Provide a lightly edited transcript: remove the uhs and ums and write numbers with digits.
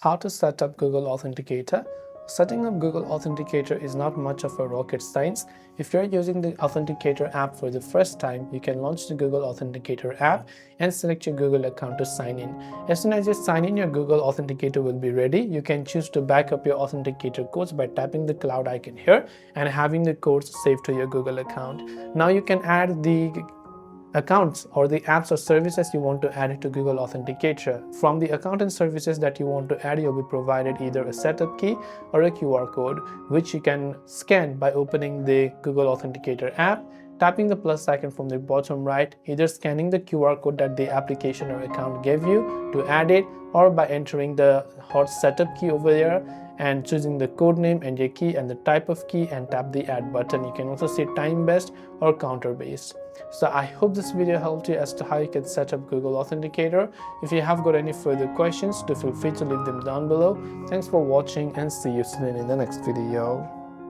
How to set up Google Authenticator. Setting up Google Authenticator is not much of a rocket science. If you're using the Authenticator app for the first time, you can launch the Google Authenticator app and select your Google account to sign in. As soon as you sign in, your Google Authenticator will be ready. You can choose to back up your Authenticator codes by tapping the cloud icon here and having the codes saved to your Google account. Now you can add the accounts or the apps or services you want to add it to Google Authenticator. From the account and services that you want to add, you'll be provided either a setup key or a QR code, which you can scan by opening the Google Authenticator app, tapping the plus icon from the bottom right, either scanning the QR code that the application or account gave you to add it, or by entering the hot setup key over there and choosing the code name and your key and the type of key and tap the add button. You can also see time based or counter based. So I hope this video helped you as to how you can set up Google Authenticator. If you have got any further questions, do feel free to leave them down below. Thanks for watching and see you soon in the next video.